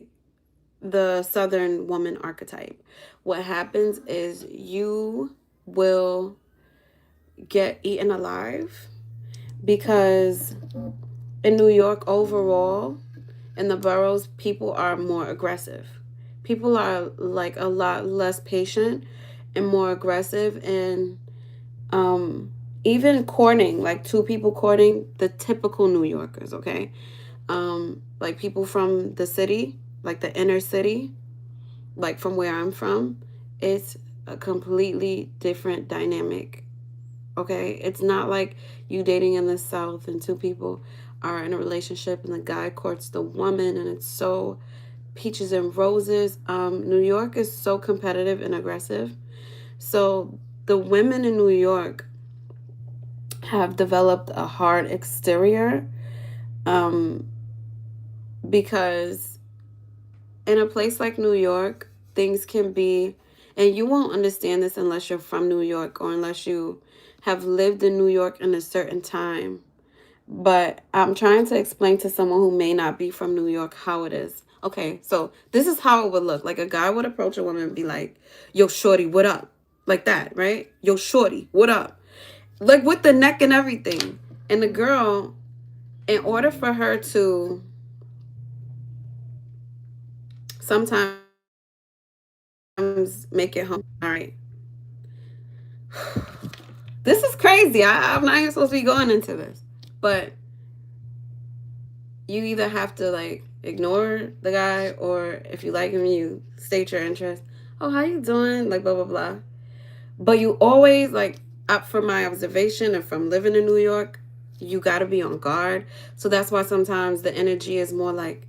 [SPEAKER 1] the Southern woman archetype, what happens is you will get eaten alive because in New York overall, in the boroughs, people are more aggressive. People are like a lot less patient and more aggressive, and um even courting, like two people courting, the typical New Yorkers, okay? Like people from the city, like the inner city, like from where I'm from, it's a completely different dynamic. Okay? It's not like you dating in the South and two people are in a relationship and the guy courts the woman and it's so peaches and roses. New York is so competitive and aggressive. So the women in New York have developed a hard exterior, um, because in a place like New York, things can be, and you won't understand this unless you're from New York or unless you have lived in New York in a certain time. But I'm trying to explain to someone who may not be from New York how it is. Okay, so this is how it would look. Like a guy would approach a woman and be like, "Yo, shorty, what up?" Like that, right? "Yo, shorty, what up?" Like with the neck and everything. And the girl, in order for her to sometimes make it home, all right, this is crazy. I'm not even supposed to be going into this. But you either have to like ignore the guy, or if you like him, you state your interest. "Oh, how you doing?" Like blah blah blah. But you always like, up from my observation and from living in New York, you got to be on guard. So that's why sometimes the energy is more like,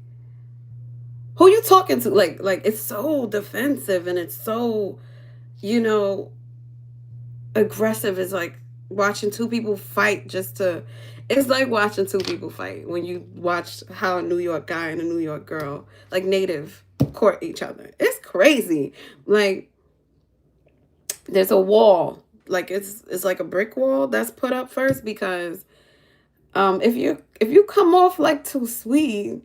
[SPEAKER 1] who you talking to? Like it's so defensive and it's so, you know, aggressive. Is like watching two people fight just to, it's like watching two people fight when you watch how a New York guy and a New York girl, like native, court each other. It's crazy. Like there's a wall, like it's like a brick wall that's put up first, because if you come off like too sweet,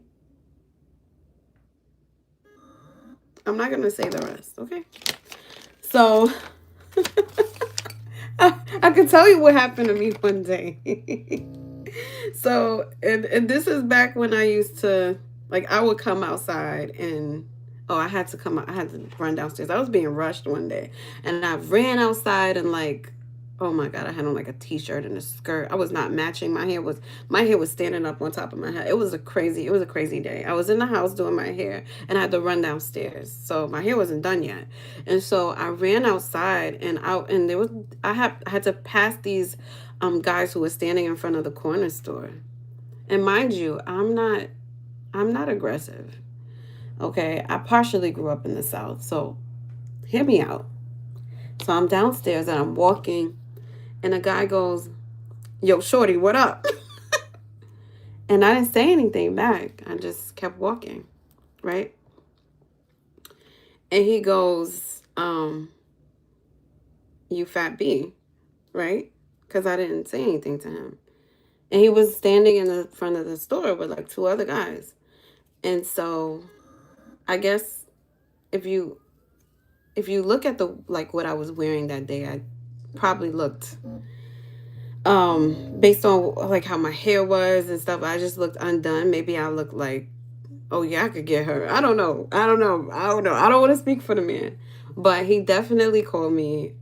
[SPEAKER 1] I'm not gonna say the rest, okay? So I can tell you what happened to me one day. So, and this is back when I used to, like, I would come outside and, oh, I had to come out, I had to run downstairs. I was being rushed one day and I ran outside and, like, oh my God, I had on like a t-shirt and a skirt. I was not matching. My hair was standing up on top of my head. It was a crazy day. I was in the house doing my hair and I had to run downstairs. So my hair wasn't done yet. And so I ran outside and out, and I had to pass these guys who were standing in front of the corner store. And mind you, I'm not aggressive. Okay? I partially grew up in the South. So hear me out. So I'm downstairs and I'm walking, and a guy goes, "Yo, shorty, what up?" And I didn't say anything back. I just kept walking, right? And he goes, "You fat B," right? Because I didn't say anything to him. And he was standing in the front of the store with like two other guys. And so I guess if you if you look at the like what I was wearing that day, I probably looked, based on like how my hair was and stuff, I just looked undone. Maybe I looked like, oh yeah, I could get her. I don't know. I don't know. I don't know. I don't want to speak for the man. But he definitely called me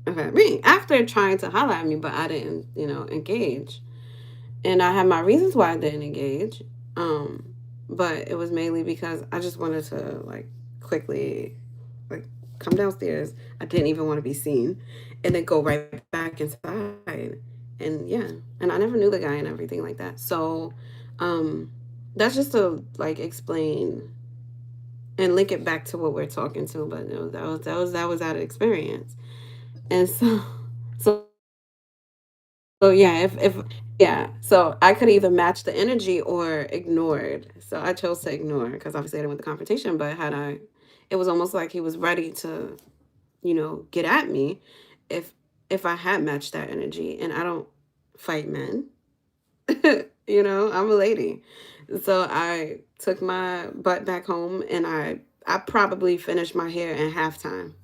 [SPEAKER 1] a fat me after trying to holler at me, but I didn't, engage. And I had my reasons why I didn't engage. But it was mainly because I just wanted to like quickly like come downstairs. I didn't even want to be seen. And then go right back inside. And yeah. And I never knew the guy and everything like that. So um that's just to like explain and link it back to what we're talking to. But that was that experience. And so So yeah, if yeah, so I could either match the energy or ignore it. So I chose to ignore because obviously I didn't want the confrontation. But had I, it was almost like he was ready to, get at me, if I had matched that energy. And I don't fight men. I'm a lady. So I took my butt back home and I probably finished my hair in halftime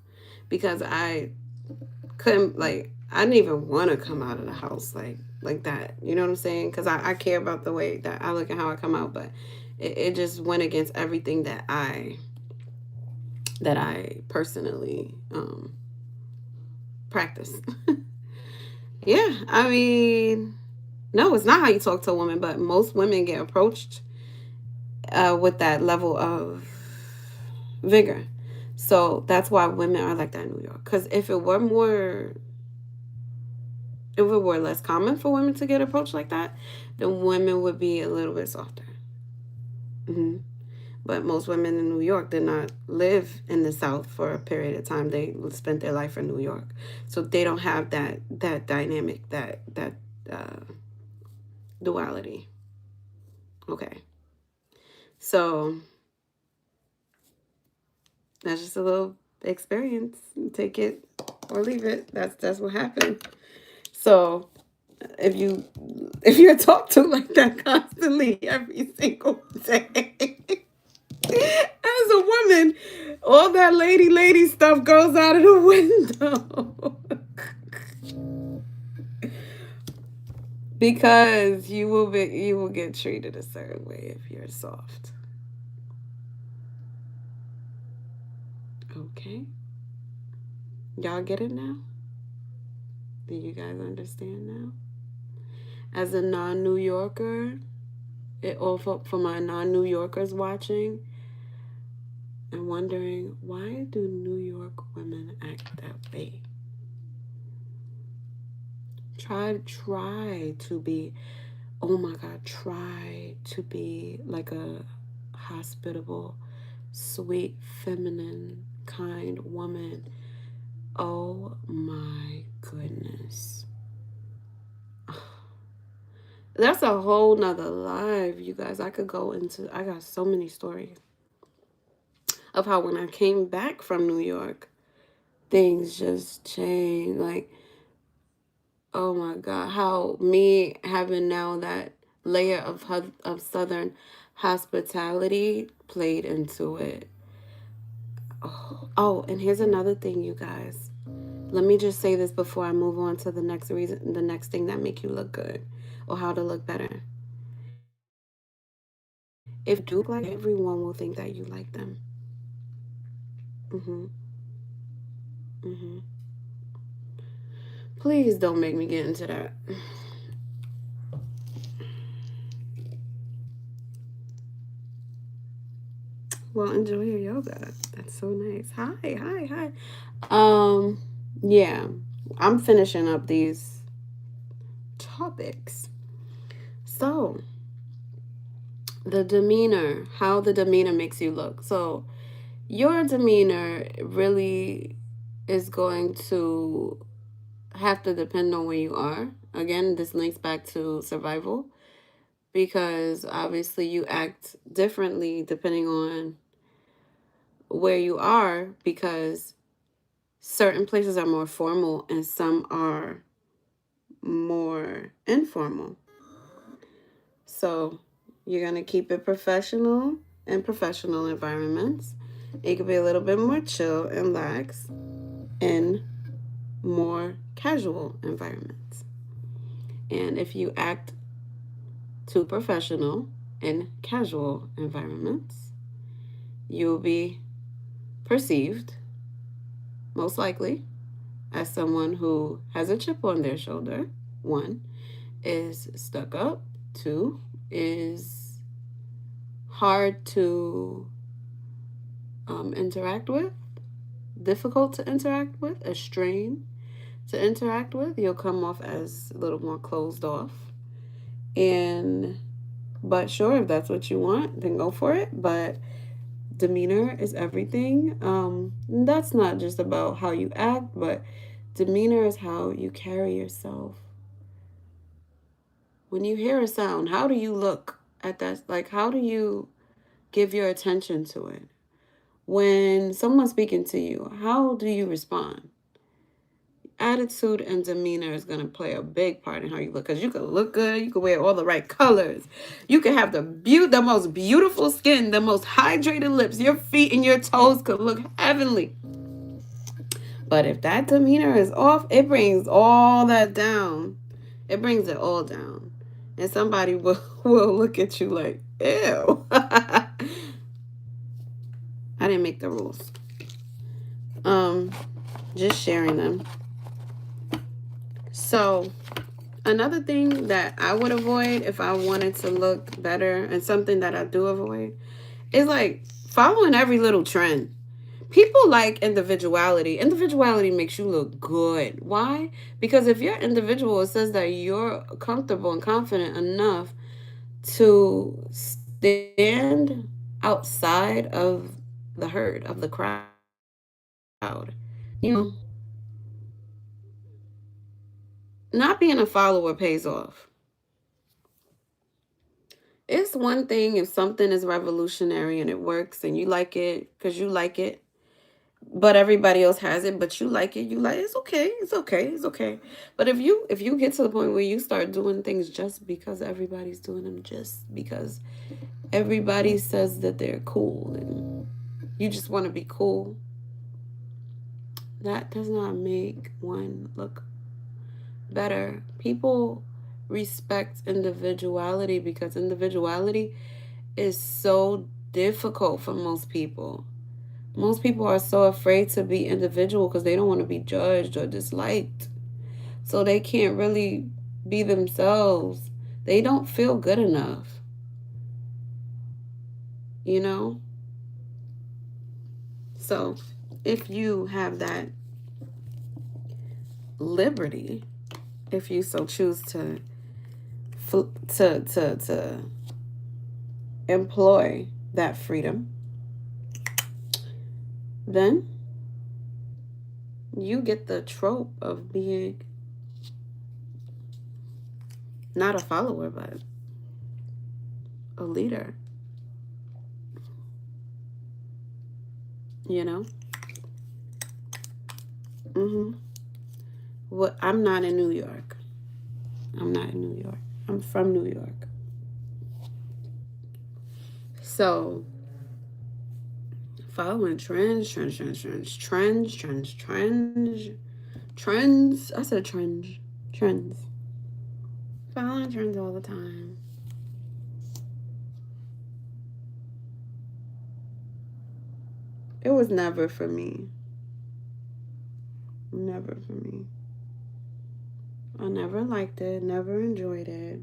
[SPEAKER 1] because I couldn't, like, I didn't even want to come out of the house like that. You know what I'm saying? Because I care about the way that I look and how I come out, but it just went against everything that I personally practice. Yeah, I mean, no, it's not how you talk to a woman, but most women get approached with that level of vigor. So that's why women are like that in New York. Because if it were less common for women to get approached like that, then women would be a little bit softer. hmm But most women in New York did not live in the South for a period of time. They spent their life in New York, so they don't have that dynamic, that uh, duality. Okay, so that's just a little experience. Take it or leave it. That's what happened. So if you if you're talked to like that constantly every single day, as a woman, all that lady stuff goes out of the window. Because you will get treated a certain way if you're soft. Okay. Y'all get it now? Do you guys understand now? As a non-New Yorker, it also for my non-New Yorkers watching and wondering, why do New York women act that way? Try to be, oh my God, try to be like a hospitable, sweet, feminine, kind woman. Oh my goodness. That's a whole nother live, you guys. I got so many stories of how when I came back from New York, things just changed. Like, oh my God, how me having now that layer of Southern hospitality played into it. Oh, and here's another thing, you guys. Let me just say this before I move on to the next thing that make you look good or how to look better. If you do like everyone will think that you like them. Mhm. Mhm. Please don't make me get into that. Well, enjoy your yoga. That's so nice. Hi. Um, yeah. I'm finishing up these topics. So, the demeanor, how the demeanor makes you look. So, your demeanor really is going to have to depend on where you are. Again, this links back to survival because obviously you act differently depending on where you are because certain places are more formal and some are more informal. So you're going to keep it professional in professional environments. It could be a little bit more chill and lax in more casual environments. And if you act too professional in casual environments, you'll be perceived, most likely, as someone who has a chip on their shoulder. One, is stuck up. Two, is hard to interact with, difficult to interact with, a strain to interact with. You'll come off as a little more closed off. And, but sure, if that's what you want, then go for it. But demeanor is everything. That's not just about how you act, but demeanor is how you carry yourself. When you hear a sound, how do you look at that? Like, how do you give your attention to it? When someone's speaking to you, how do you respond? Attitude and demeanor is going to play a big part in how you look, because you can look good, you can wear all the right colors, you can have the most beautiful skin, the most hydrated lips, your feet and your toes could look heavenly, but if that demeanor is off, it brings all that down. It brings it all down, and somebody will look at you like, ew. I didn't make the rules. Just sharing them. So another thing that I would avoid if I wanted to look better, and something that I do avoid, is like following every little trend. People like individuality. Individuality makes you look good. Why? Because if you're individual, it says that you're comfortable and confident enough to stand outside of the herd, of the crowd. You know, not being a follower pays off. It's one thing if something is revolutionary and it works and you like it because you like it, but everybody else has it, but you like it, it's okay, it's okay, it's okay. But if you get to the point where you start doing things just because everybody's doing them, just because everybody says that they're cool and you just want to be cool, that does not make one look better. People respect individuality because individuality is so difficult for most people. Most people are so afraid to be individual because they don't want to be judged or disliked. So they can't really be themselves. They don't feel good enough, you know? So if you have that liberty, if you so choose to to employ that freedom, then you get the trope of being not a follower, but a leader, you know? Mm-hmm. Well, I'm not in New York. I'm not in New York. I'm from New York. So, following trends. I said trends. Following trends all the time. It was never for me. Never for me. I never liked it, never enjoyed it,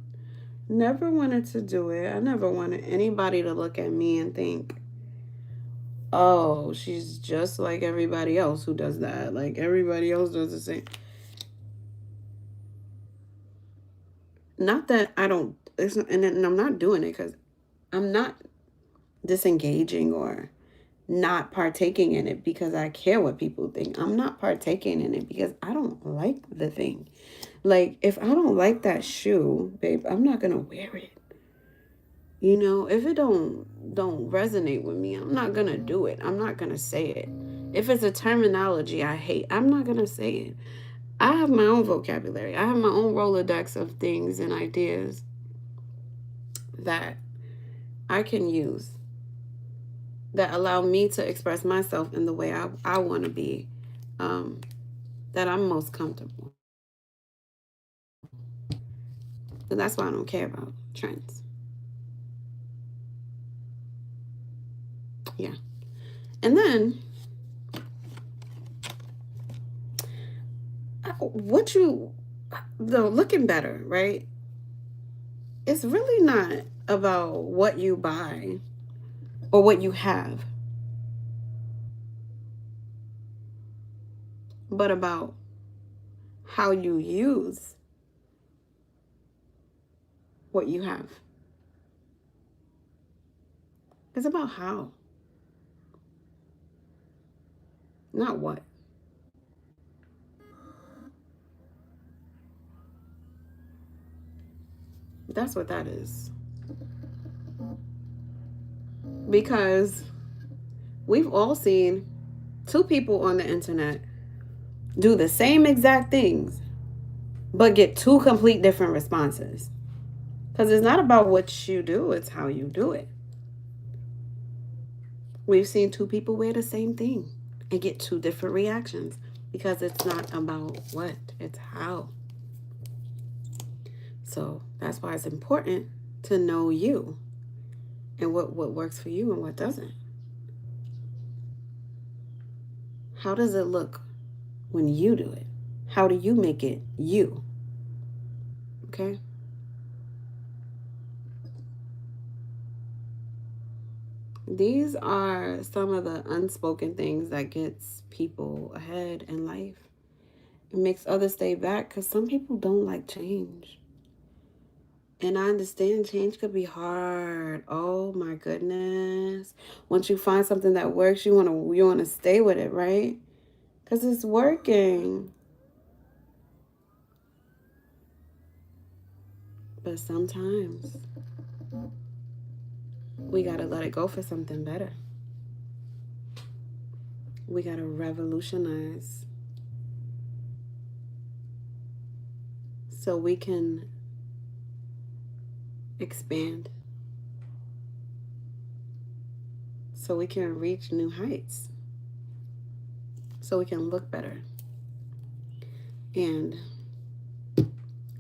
[SPEAKER 1] never wanted to do it. I never wanted anybody to look at me and think, oh, she's just like everybody else who does that. Like everybody else does the same. Not that I don't, and I'm not doing it because I'm not disengaging or not partaking in it because I care what people think. I'm not partaking in it because I don't like the thing. Like if I don't like that shoe, babe, I'm not gonna wear it. You know, if it don't resonate with me, I'm not gonna do it. I'm not gonna say it. If it's a terminology I hate, I'm not gonna say it. I have my own vocabulary. I have my own Rolodex of things and ideas that I can use that allow me to express myself in the way I want to be, um, that I'm most comfortable. And that's why I don't care about trends. Yeah. And then, what you, though, looking better, right? It's really not about what you buy or what you have, but about how you use what you have. It's about how, not what. That's what that is. Because we've all seen two people on the internet do the same exact things, but get two complete different responses. Because it's not about what you do, it's how you do it. We've seen two people wear the same thing and get two different reactions because it's not about what, it's how. So that's why it's important to know you and what works for you and what doesn't. How does it look when you do it? How do you make it you? Okay? These are some of the unspoken things that gets people ahead in life. It makes others stay back because some people don't like change. And I understand change could be hard. Oh my goodness. Once you find something that works, you wanna stay with it, right? Because it's working. But sometimes we gotta let it go for something better. We gotta revolutionize so we can expand, so we can reach new heights, so we can look better. And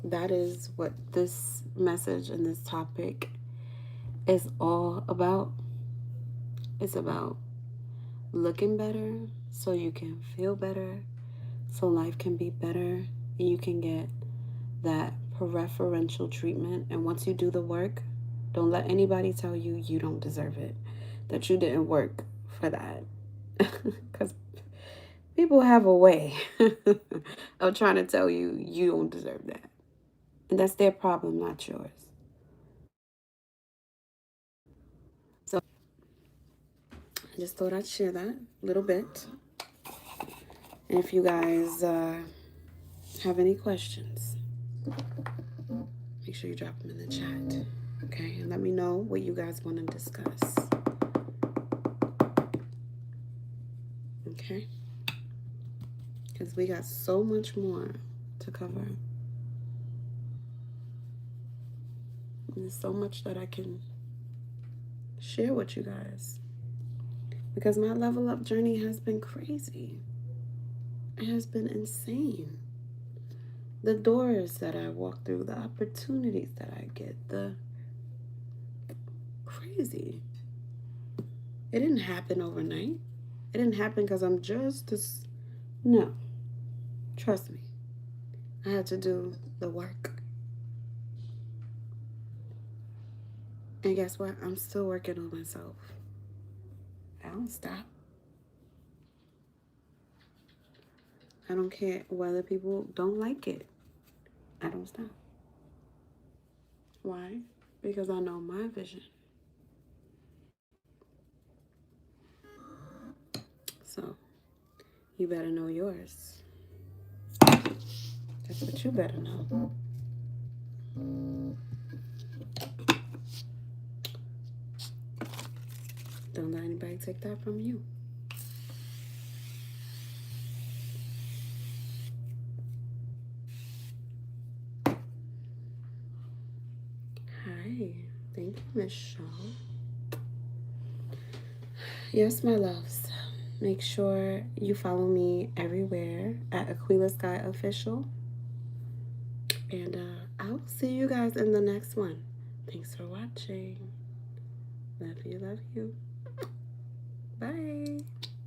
[SPEAKER 1] that is what this message and this topic is all about. It's about looking better so you can feel better, so life can be better, and you can get that preferential treatment. And once you do the work, don't let anybody tell you you don't deserve it, that you didn't work for that. Because people have a way of trying to tell you you don't deserve that. And that's their problem, not yours. So I just thought I'd share that a little bit. And if you guys have any questions, make sure you drop them in the chat. Okay? And let me know what you guys want to discuss. Okay? Because we got so much more to cover. There's so much that I can share with you guys. Because my level up journey has been crazy. It has been insane. The doors that I walk through, the opportunities that I get, the crazy. It didn't happen overnight. It didn't happen because I'm just this. No. Trust me. I had to do the work. And guess what? I'm still working on myself. I don't stop. I don't care whether people don't like it. I don't stop. Why? Because I know my vision. So, you better know yours. That's what you better know. Don't let anybody take that from you. Hi. Thank you, Miss Shaw. Yes, my loves. Make sure you follow me everywhere at Aquila Sky Official. And I'll see you guys in the next one. Thanks for watching. Love you, love you.